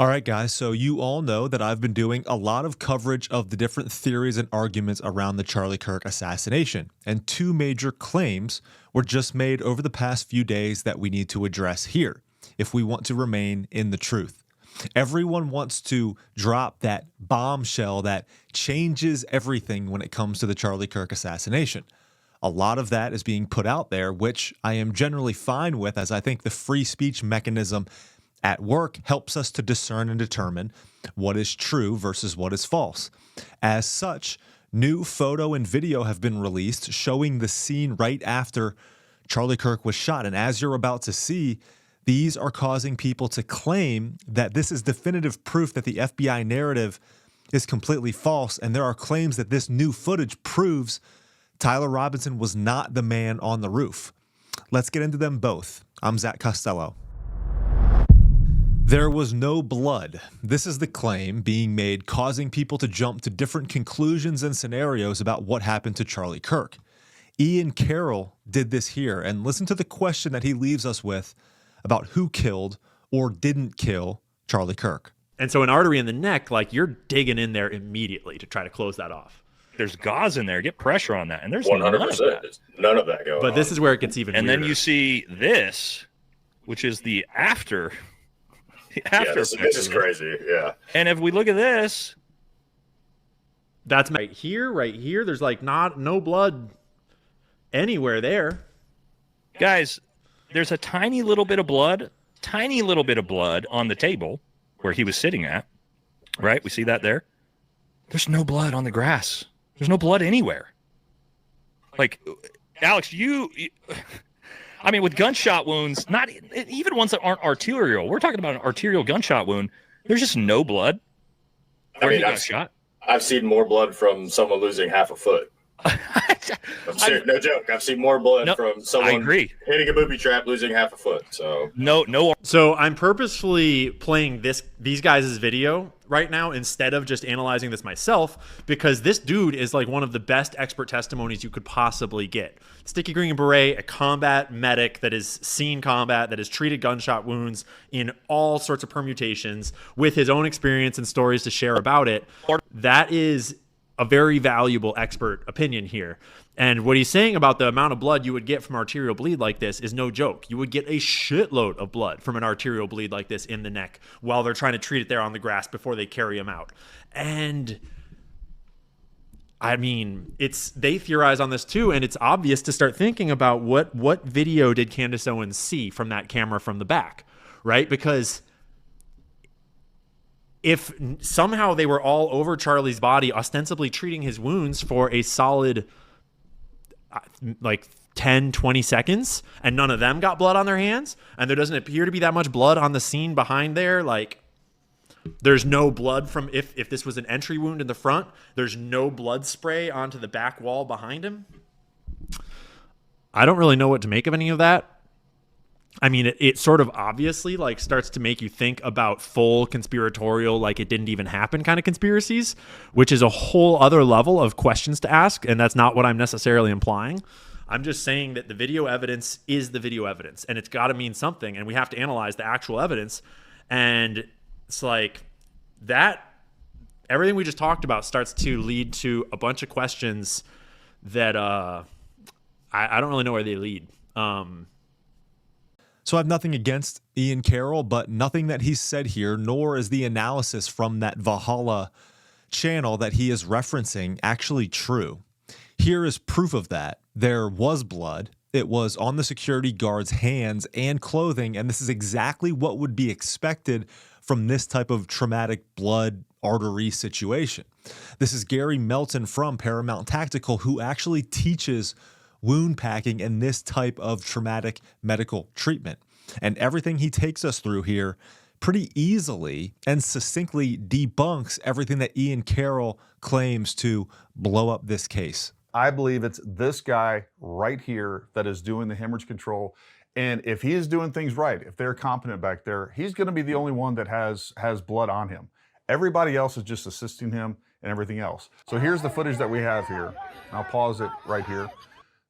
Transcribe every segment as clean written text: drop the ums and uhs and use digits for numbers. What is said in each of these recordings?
All right, guys. So you all know that I've been doing a lot of coverage of the different theories and arguments around the Charlie Kirk assassination. And two major claims were just made over the past few days that we need to address here if we want to remain in the truth. Everyone wants to drop that bombshell that changes everything when it comes to the Charlie Kirk assassination. A lot of that is being put out there, which I am generally fine with, as I think the free speech mechanism at work helps us to discern and determine what is true versus what is false. As such, new photo and video have been released showing the scene right after Charlie Kirk was shot. And as you're about to see, these are causing people to claim that this is definitive proof that the FBI narrative is completely false. And there are claims that this new footage proves Tyler Robinson was not the man on the roof. Let's get into them both. I'm Zach Costello. There was no blood. This is the claim being made, causing people to jump to different conclusions and scenarios about what happened to Charlie Kirk. Ian Carroll did this here, and listen to the question that he leaves us with about who killed or didn't kill Charlie Kirk. And so an artery in the neck, like, you're digging in there immediately to try to close that off. There's gauze in there. Get pressure on that. And there's 100%. None of that going on. But this is where it gets even weirder. weirder. Then you see this, which is the after. This is crazy. Yeah. And if we look at this, that's right here. There's like no blood anywhere there. Guys, there's a tiny little bit of blood on the table where he was sitting at. Right? We see that there. There's no blood on the grass. There's no blood anywhere. Like, Alex, I mean, with gunshot wounds, not even ones that aren't arterial. We're talking about an arterial gunshot wound. There's just no blood. I've seen more blood from someone losing half a foot. No joke. I've seen more blood from someone hitting a booby trap, losing half a foot. So no. So I'm purposefully playing these guys' video right now instead of just analyzing this myself, because this dude is like one of the best expert testimonies you could possibly get. Sticky Green Beret, a combat medic that has seen combat, that has treated gunshot wounds in all sorts of permutations with his own experience and stories to share about it. That is a very valuable expert opinion here. And what he's saying about the amount of blood you would get from arterial bleed like this is no joke. You would get a shitload of blood from an arterial bleed like this in the neck while they're trying to treat it there on the grass before they carry him out. And I mean, they theorize on this too, and it's obvious to start thinking about what video did Candace Owens see from that camera from the back, right? Because if somehow they were all over Charlie's body, ostensibly treating his wounds for a solid like 10, 20 seconds, and none of them got blood on their hands, and there doesn't appear to be that much blood on the scene behind there, like there's no blood from if this was an entry wound in the front, there's no blood spray onto the back wall behind him. I don't really know what to make of any of that. I mean, it sort of obviously like starts to make you think about full conspiratorial, like it didn't even happen kind of conspiracies, which is a whole other level of questions to ask. And that's not what I'm necessarily implying. I'm just saying that the video evidence is the video evidence, and it's got to mean something. And we have to analyze the actual evidence. And it's like that, everything we just talked about starts to lead to a bunch of questions that I don't really know where they lead. So I have nothing against Ian Carroll, but nothing that he said here, nor is the analysis from that Valhalla channel that he is referencing actually true. Here is proof of that. There was blood. It was on the security guard's hands and clothing, and this is exactly what would be expected from this type of traumatic blood artery situation. This is Gary Melton from Paramount Tactical, who actually teaches wound packing and this type of traumatic medical treatment. And everything he takes us through here pretty easily and succinctly debunks everything that Ian Carroll claims to blow up this case. I believe it's this guy right here that is doing the hemorrhage control. And if he is doing things right, if they're competent back there, he's going to be the only one that has blood on him. Everybody else is just assisting him and everything else. So here's the footage that we have here. I'll pause it right here.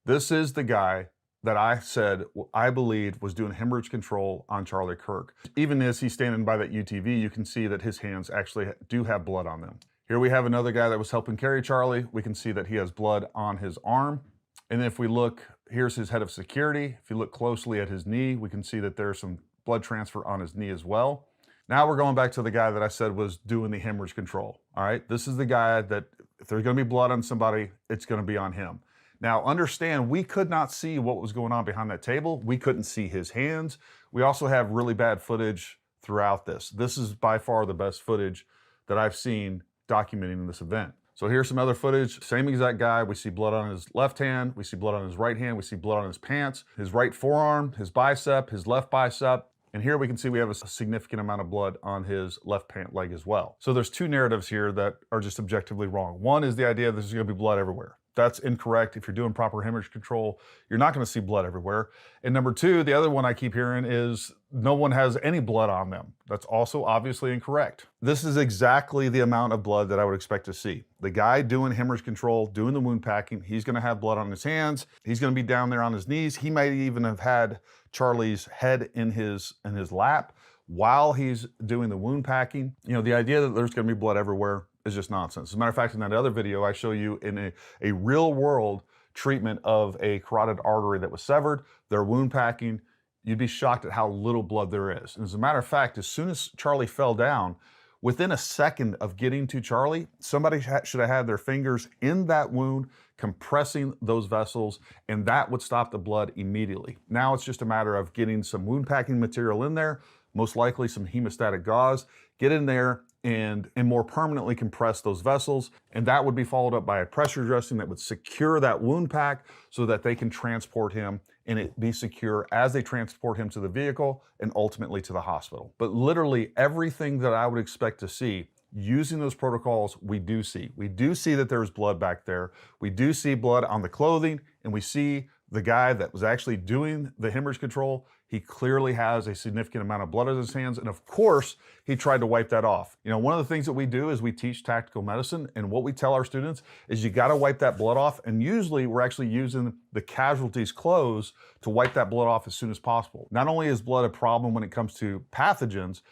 This is the guy that I said I believed was doing hemorrhage control on Charlie Kirk. Even as he's standing by that UTV, you can see that his hands actually do have blood on them. Here we have another guy that was helping carry Charlie. We can see that he has blood on his arm. And if we look, here's his head of security. If you look closely at his knee, we can see that there's some blood transfer on his knee as well. Now we're going back to the guy that I said was doing the hemorrhage control. All right, this is the guy that if there's going to be blood on somebody, it's going to be on him. Now understand, we could not see what was going on behind that table. We couldn't see his hands. We also have really bad footage throughout this. This is by far the best footage that I've seen documenting this event. So here's some other footage, same exact guy. We see blood on his left hand, we see blood on his right hand, we see blood on his pants, his right forearm, his bicep, his left bicep. And here we can see we have a significant amount of blood on his left pant leg as well. So there's two narratives here that are just objectively wrong. One is the idea that there's gonna be blood everywhere. That's incorrect. If you're doing proper hemorrhage control, you're not gonna see blood everywhere. And number two, the other one I keep hearing is no one has any blood on them. That's also obviously incorrect. This is exactly the amount of blood that I would expect to see. The guy doing hemorrhage control, doing the wound packing, he's gonna have blood on his hands. He's gonna be down there on his knees. He might even have had Charlie's head in his lap while he's doing the wound packing. You know, the idea that there's gonna be blood everywhere is just nonsense. As a matter of fact, in that other video, I show you in a real world treatment of a carotid artery that was severed, their wound packing, you'd be shocked at how little blood there is. And as a matter of fact, as soon as Charlie fell down, within a second of getting to Charlie, somebody should have had their fingers in that wound, compressing those vessels, and that would stop the blood immediately. Now it's just a matter of getting some wound packing material in there, most likely some hemostatic gauze, get in there and more permanently compress those vessels. And that would be followed up by a pressure dressing that would secure that wound pack so that they can transport him and it be secure as they transport him to the vehicle and ultimately to the hospital. But literally everything that I would expect to see using those protocols, we do see. We do see that there's blood back there. We do see blood on the clothing, and we see the guy that was actually doing the hemorrhage control, he clearly has a significant amount of blood on his hands. And of course, he tried to wipe that off. You know, one of the things that we do is we teach tactical medicine. And what we tell our students is you got to wipe that blood off. And usually we're actually using the casualty's clothes to wipe that blood off as soon as possible. Not only is blood a problem when it comes to pathogens,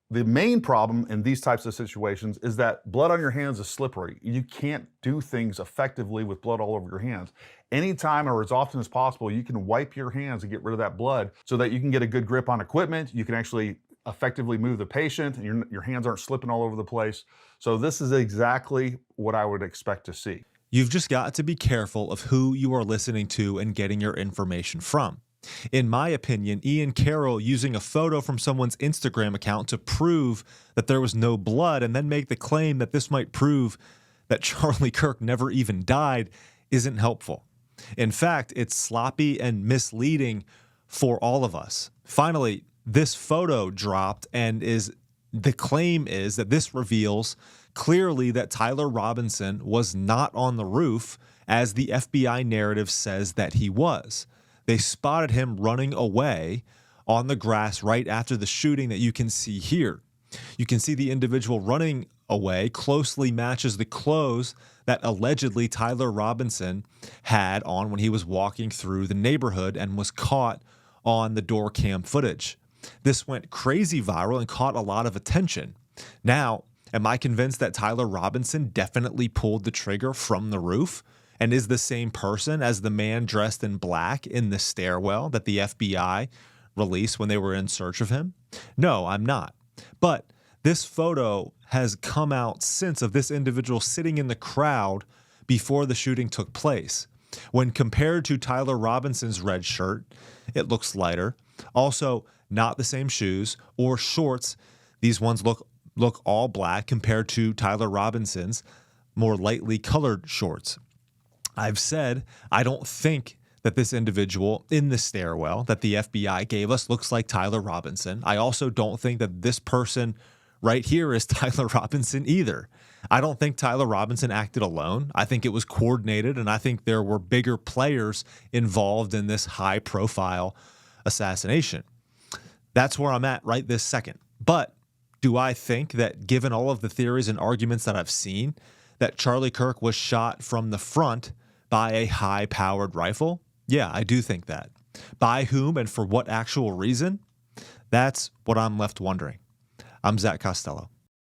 the main problem in these types of situations is that blood on your hands is slippery. You can't do things effectively with blood all over your hands. Anytime or as often as possible, you can wipe your hands and get rid of that blood so that you can get a good grip on equipment. You can actually effectively move the patient and your hands aren't slipping all over the place. So this is exactly what I would expect to see. You've just got to be careful of who you are listening to and getting your information from. In my opinion, Ian Carroll using a photo from someone's Instagram account to prove that there was no blood and then make the claim that this might prove that Charlie Kirk never even died isn't helpful. In fact, it's sloppy and misleading for all of us. Finally, this photo dropped and the claim is that this reveals clearly that Tyler Robinson was not on the roof as the FBI narrative says that he was. They spotted him running away on the grass right after the shooting that you can see here. You can see the individual running away closely matches the clothes that allegedly Tyler Robinson had on when he was walking through the neighborhood and was caught on the door cam footage. This went crazy viral and caught a lot of attention. Now, am I convinced that Tyler Robinson definitely pulled the trigger from the roof and is the same person as the man dressed in black in the stairwell that the FBI released when they were in search of him? No, I'm not. But this photo has come out since of this individual sitting in the crowd before the shooting took place. When compared to Tyler Robinson's red shirt, it looks lighter. Also, not the same shoes or shorts. These ones look all black compared to Tyler Robinson's more lightly colored shorts. I've said I don't think that this individual in the stairwell that the FBI gave us looks like Tyler Robinson. I also don't think that this person right here is Tyler Robinson either. I don't think Tyler Robinson acted alone. I think it was coordinated, and I think there were bigger players involved in this high-profile assassination. That's where I'm at right this second. But do I think that given all of the theories and arguments that I've seen, that Charlie Kirk was shot from the front by a high-powered rifle? Yeah, I do think that. By whom and for what actual reason? That's what I'm left wondering. I'm Zach Costello.